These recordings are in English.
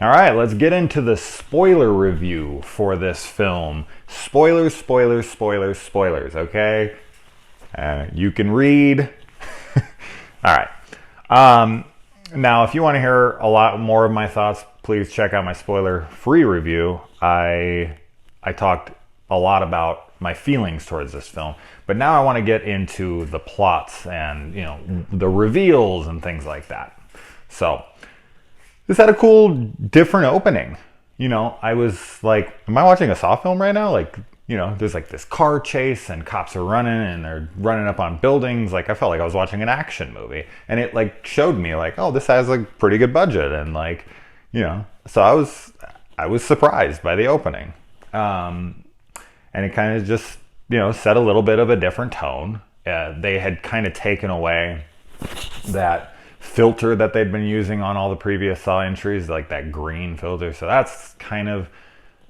All right, let's get into the spoiler review for this film. Spoilers, spoilers, spoilers, spoilers, okay? You can read. All right. Now, if you want to hear a lot more of my thoughts, please check out my spoiler-free review. I talked a lot about my feelings towards this film, but now I want to get into the plots and, the reveals and things like that. So, this had a cool, different opening. I was like, am I watching a Saw film right now? Like, there's like this car chase and cops are running and they're running up on buildings. Like, I felt like I was watching an action movie. And it like showed me like, oh, this has like pretty good budget. And like, so I was surprised by the opening. And it kind of just, set a little bit of a different tone. They had kind of taken away that filter that they'd been using on all the previous Saw entries, like that green filter. So that's kind of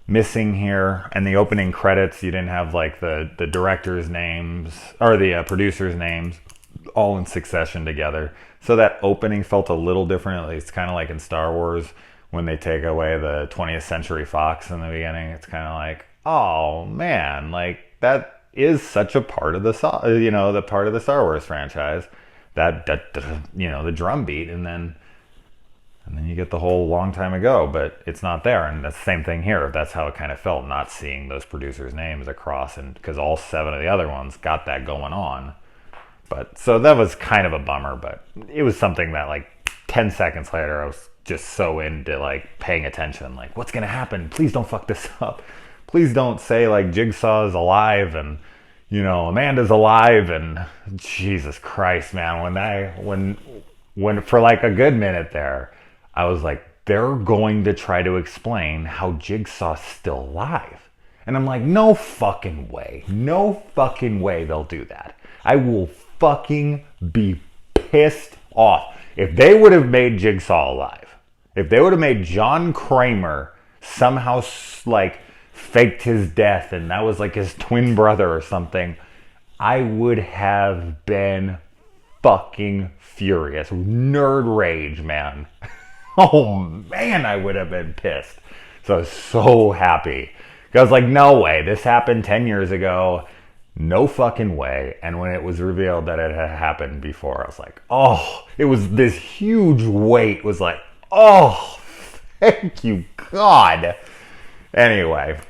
missing here. And the opening credits, you didn't have like the director's names or the producers' names all in succession together. So that opening felt a little different. It's kind of like in Star Wars when they take away the 20th Century Fox in the beginning. It's kind of like, oh man, like that is such a part of the Saw, the part of the Star Wars franchise. That the drum beat, and then you get the whole long time ago, but it's not there. And that's the same thing here. That's how it kind of felt, not seeing those producers' names across, and because all 7 of the other ones got that going on. But so that was kind of a bummer, but it was something that like 10 seconds later I was just so into like paying attention, like what's gonna happen? Please don't fuck this up. Please don't say like Jigsaw is alive and Amanda's alive, and Jesus Christ, man, when for like a good minute there, I was like, they're going to try to explain how Jigsaw's still alive. And I'm like, no fucking way they'll do that. I will fucking be pissed off. If they would have made Jigsaw alive, if they would have made John Kramer somehow like faked his death and that was like his twin brother or something, I would have been fucking furious. Nerd rage, man. Oh man, I would have been pissed. So I was so happy. I was like, no way, this happened 10 years ago. No fucking way. And when it was revealed that it had happened before, I was like, oh, it was this huge weight. Was like, oh, thank you, God. Anyway,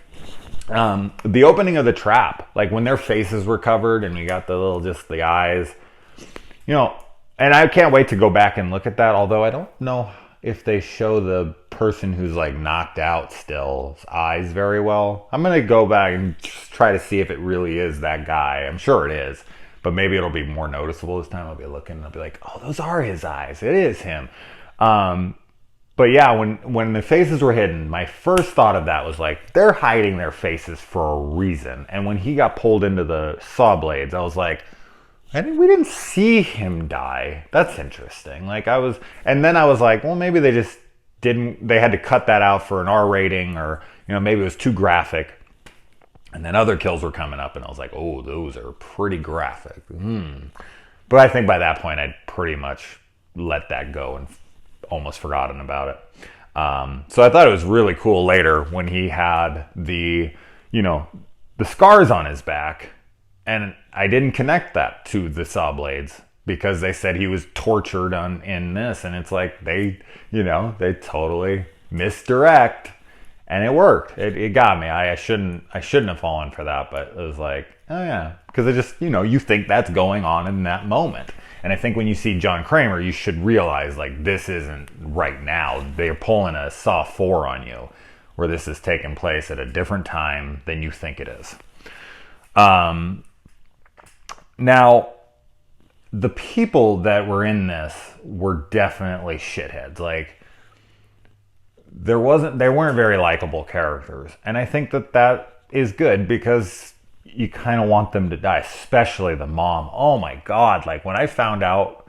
the opening of the trap, like when their faces were covered and we got just the eyes, and I can't wait to go back and look at that. Although I don't know if they show the person who's like knocked out still's eyes very well. I'm going to go back and just try to see if it really is that guy. I'm sure it is, but maybe it'll be more noticeable this time. I'll be looking and I'll be like, oh, those are his eyes. It is him. But yeah, when the faces were hidden, my first thought of that was like, they're hiding their faces for a reason. And when he got pulled into the saw blades, I was like, we didn't see him die. That's interesting. And then I was like, well, maybe they just they had to cut that out for an R rating, or, maybe it was too graphic. And then other kills were coming up and I was like, oh, those are pretty graphic. But I think by that point, I'd pretty much let that go and almost forgotten about it. So I thought it was really cool later when he had the scars on his back, and I didn't connect that to the saw blades because they said he was tortured in this, and it's like they totally misdirect, and it worked. It got me. I shouldn't have fallen for that, but it was like, oh yeah, because it just you think that's going on in that moment. And I think when you see John Kramer, you should realize, like, this isn't right now. They're pulling a Saw 4 on you, where this is taking place at a different time than you think it is. Now, the people that were in this were definitely shitheads. Like, they weren't very likable characters. And I think that is good because you kind of want them to die, especially the mom. Oh my God. Like when I found out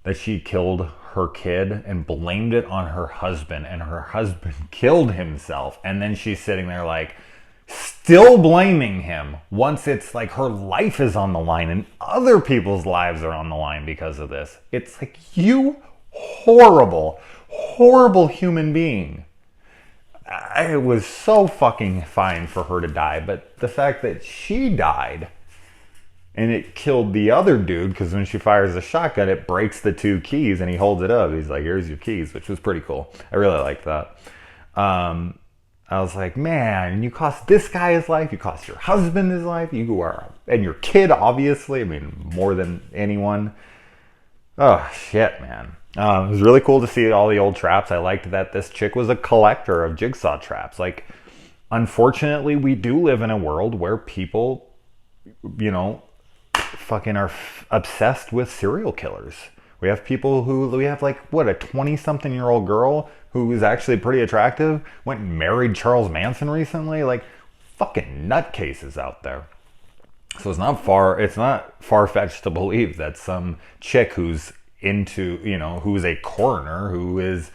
that she killed her kid and blamed it on her husband, and her husband killed himself, and then she's sitting there like still blaming him once it's like her life is on the line and other people's lives are on the line because of this. It's like, you horrible, horrible human being. it was so fucking fine for her to die, but the fact that she died and it killed the other dude, because when she fires the shotgun, it breaks the two keys and he holds it up. He's like, here's your keys, which was pretty cool. I really liked that. I was like, man, you cost this guy his life, you cost your husband his life, and your kid, obviously. I mean, more than anyone. Oh, shit, man. It was really cool to see all the old traps. I liked that this chick was a collector of Jigsaw traps. Like, unfortunately, we do live in a world where people, fucking are obsessed with serial killers. We have people we have like, what, a 20-something-year-old girl who is actually pretty attractive, went and married Charles Manson recently. Like, fucking nutcases out there. So it's not far-fetched to believe that some chick who's who's a coroner, who is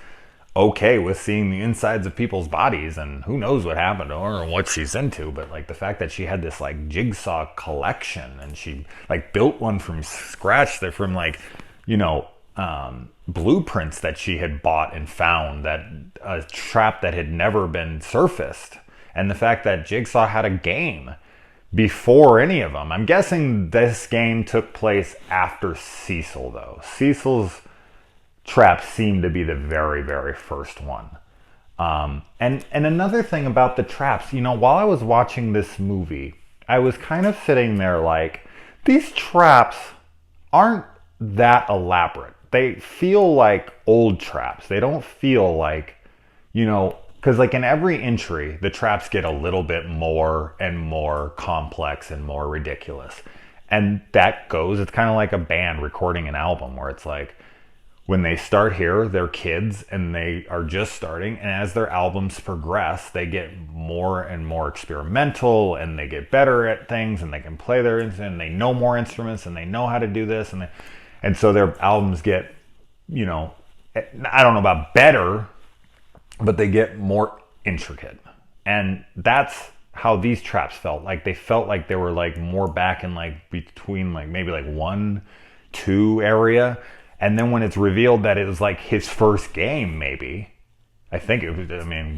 okay with seeing the insides of people's bodies, and who knows what happened to her and what she's into, but like the fact that she had this like Jigsaw collection and she like built one from scratch, that from like, blueprints that she had bought and found, that a trap that had never been surfaced, and the fact that Jigsaw had a game before any of them. I'm guessing this game took place after Cecil, though. Cecil's trap seemed to be the very, very first one. And another thing about the traps, while I was watching this movie, I was kind of sitting there like, these traps aren't that elaborate. They feel like old traps. They don't feel like, because like in every entry, the traps get a little bit more and more complex and more ridiculous. And it's kind of like a band recording an album, where it's like, when they start here, they're kids and they are just starting. And as their albums progress, they get more and more experimental and they get better at things and they can play and they know more instruments and they know how to do this. And so their albums get, I don't know about better, but they get more intricate. And that's how these traps felt. Like, they felt like they were like more back in like between like maybe like 1, 2 area. And then when it's revealed that it was like his first game, maybe, I think it was,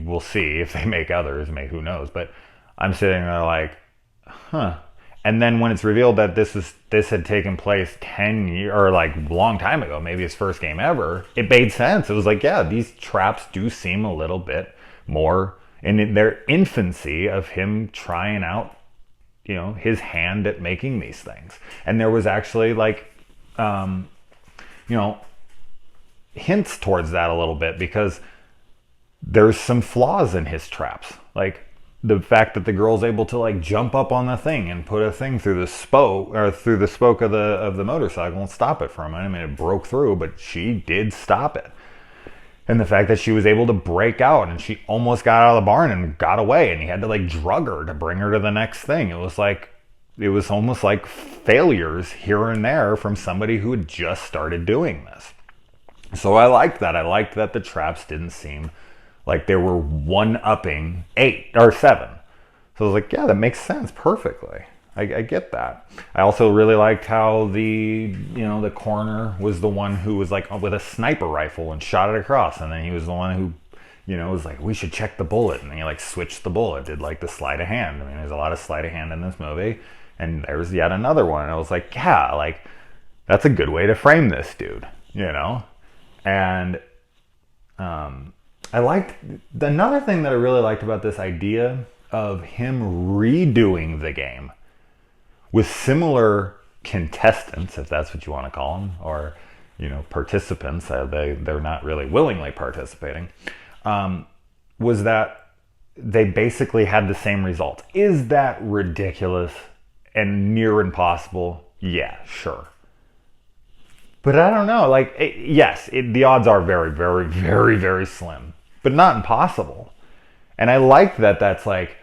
we'll see if they make others, who knows, but I'm sitting there like, huh. And then when it's revealed that this had taken place 10 years, or like a long time ago, maybe his first game ever, it made sense. It was like, yeah, these traps do seem a little bit more in their infancy of him trying out, his hand at making these things. And there was actually like, hints towards that a little bit, because there's some flaws in his traps. Like the fact that the girl's able to like jump up on the thing and put a thing through the spoke of the motorcycle and stop it for a minute. It broke through, but she did stop it. And the fact that she was able to break out and she almost got out of the barn and got away, and he had to like drug her to bring her to the next thing. It was almost like failures here and there from somebody who had just started doing this. So I liked that. I liked that the traps didn't seem like they were one-upping 8 or 7. So I was like, yeah, that makes sense perfectly. I get that. I also really liked how the coroner was the one who was like with a sniper rifle and shot it across. And then he was the one who, was like, we should check the bullet. And then he like switched the bullet, did like the sleight of hand. There's a lot of sleight of hand in this movie. And there's yet another one. And I was like, yeah, like that's a good way to frame this dude, And I liked another thing that I really liked about this idea of him redoing the game with similar contestants, if that's what you want to call them, or participants. They're not really willingly participating. Was that they basically had the same result. Is that ridiculous and near impossible? Yeah, sure. But I don't know. Like, the odds are very, very, very, very slim, but not impossible. And I like that. That's like,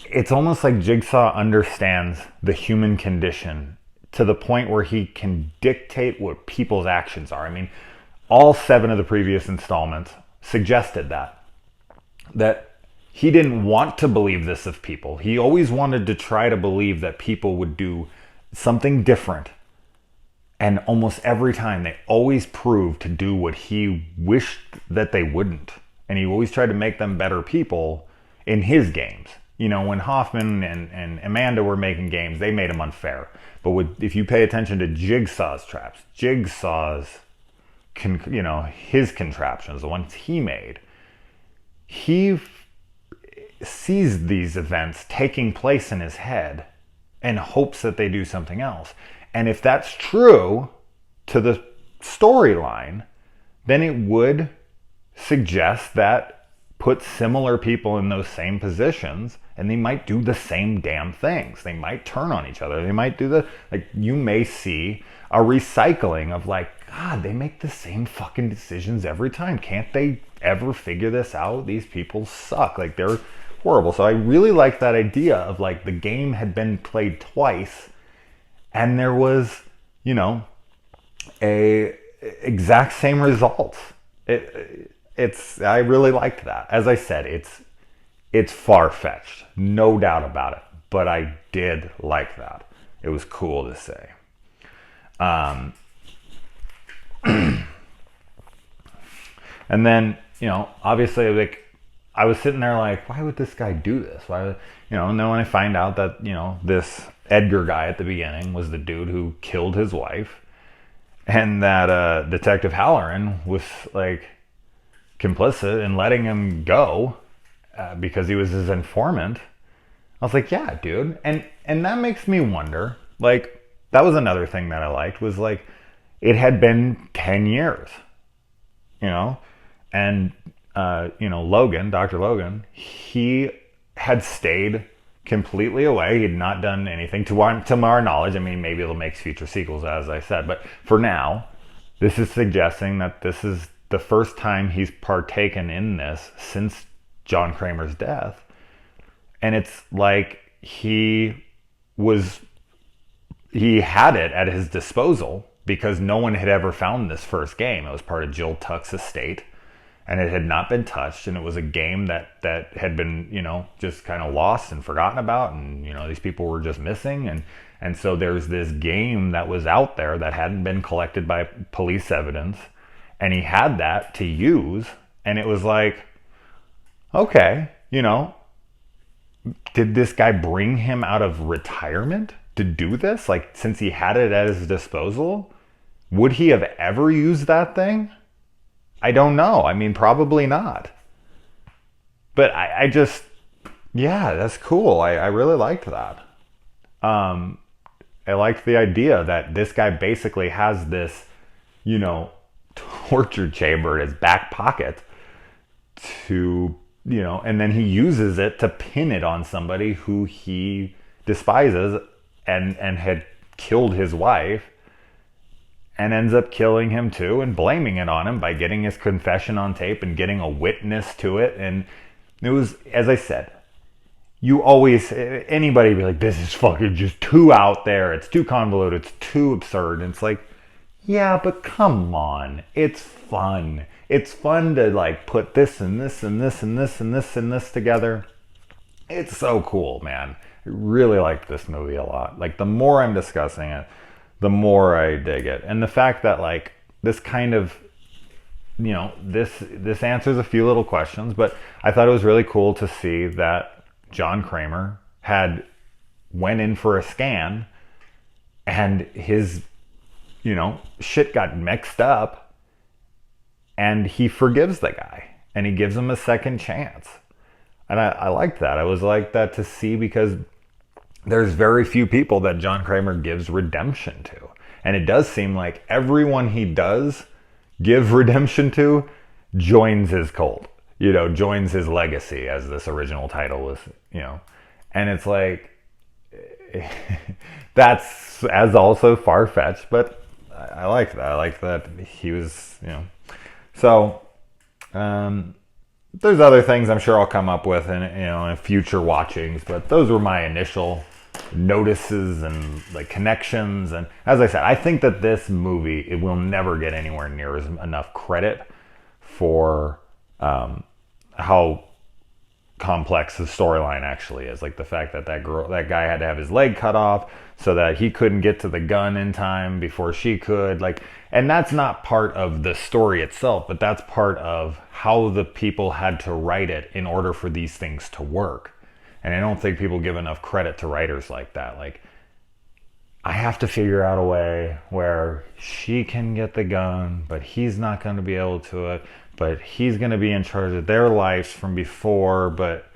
it's almost like Jigsaw understands the human condition to the point where he can dictate what people's actions are. All 7 of the previous installments suggested that he didn't want to believe this of people. He always wanted to try to believe that people would do something different. And almost every time they always proved to do what he wished that they wouldn't. And he always tried to make them better people in his games. You know, when Hoffman and Amanda were making games, they made them unfair. But if you pay attention to Jigsaw's traps, Jigsaw's, his contraptions, the ones he made, he sees these events taking place in his head and hopes that they do something else. And if that's true to the storyline, then it would suggest that put similar people in those same positions and they might do the same damn things. They might turn on each other. They might do you may see a recycling of God, they make the same fucking decisions every time. Can't they ever figure this out? These people suck. They're horrible. So I really like that idea of the game had been played twice and there was, a exact same results. I really liked that. As I said, it's far-fetched, no doubt about it, but I did like that. It was cool to say. And then, obviously, I was sitting there why would this guy do this? Why would, and then when I find out that, this Edgar guy at the beginning was the dude who killed his wife, and that Detective Halloran was complicit in letting him go because he was his informant. I was yeah, dude. And that makes me wonder, that was another thing that I liked was it had been 10 years, and Logan, Dr. Logan, he had stayed completely away. He had not done anything to our knowledge. I mean, maybe it'll make future sequels, as I said, but for now, this is suggesting that this is the first time he's partaken in this since John Kramer's death. And it's he had it at his disposal because no one had ever found this first game. It was part of Jill Tuck's estate and it had not been touched. And it was a game that had been, just kind of lost and forgotten about. And, these people were just missing. And so there's this game that was out there that hadn't been collected by police evidence. And he had that to use. And it was okay, did this guy bring him out of retirement to do this? Since he had it at his disposal, would he have ever used that thing? I don't know. I mean, probably not. But I just, yeah, that's cool. I really liked that. I liked the idea that this guy basically has this, torture chamber in his back pocket to, and then he uses it to pin it on somebody who he despises and had killed his wife and ends up killing him too and blaming it on him by getting his confession on tape and getting a witness to it. And it was, as I said, anybody be this is fucking just too out there. It's too convoluted. It's too absurd. And it's yeah, but come on. It's fun. It's fun to put this and this and this and this and this and this together. It's so cool, man. I really liked this movie a lot. The more I'm discussing it, the more I dig it. And the fact that this kind of, this answers a few little questions, but I thought it was really cool to see that John Kramer went in for a scan and his, shit got mixed up and he forgives the guy and he gives him a second chance. And I liked that. I was that to see because there's very few people that John Kramer gives redemption to. And it does seem like everyone he does give redemption to joins his cult, joins his legacy, as this original title was, and it's that's as also far-fetched, but I like that. I like that he was, so, there's other things I'm sure I'll come up with in future watchings, but those were my initial notices and connections. And as I said, I think that this movie, it will never get anywhere near enough credit for how complex the storyline actually is. Like the fact that that guy had to have his leg cut off so that he couldn't get to the gun in time before she could. Like, and that's not part of the story itself, but that's part of how the people had to write it in order for these things to work. And I don't think people give enough credit to writers like that. Like, I have to figure out a way where she can get the gun, but he's not going to be able to it, but he's going to be in charge of their lives from before. But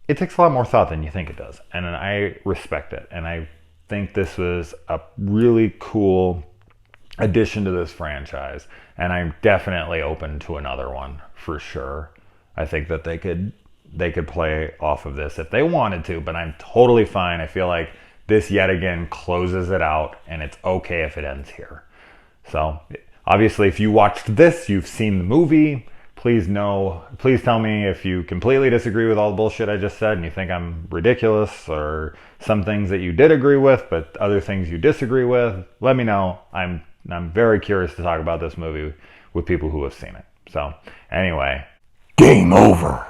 it takes a lot more thought than you think it does. And I respect it. And I think this was a really cool addition to this franchise. And I'm definitely open to another one for sure. I think that they could play off of this if they wanted to, but I'm totally fine. I feel like this yet again closes it out, and it's okay if it ends here. So obviously, if you watched this, you've seen the movie. Please tell me if you completely disagree with all the bullshit I just said and you think I'm ridiculous, or some things that you did agree with but other things you disagree with. Let me know. I'm very curious to talk about this movie with people who have seen it. So anyway, game over.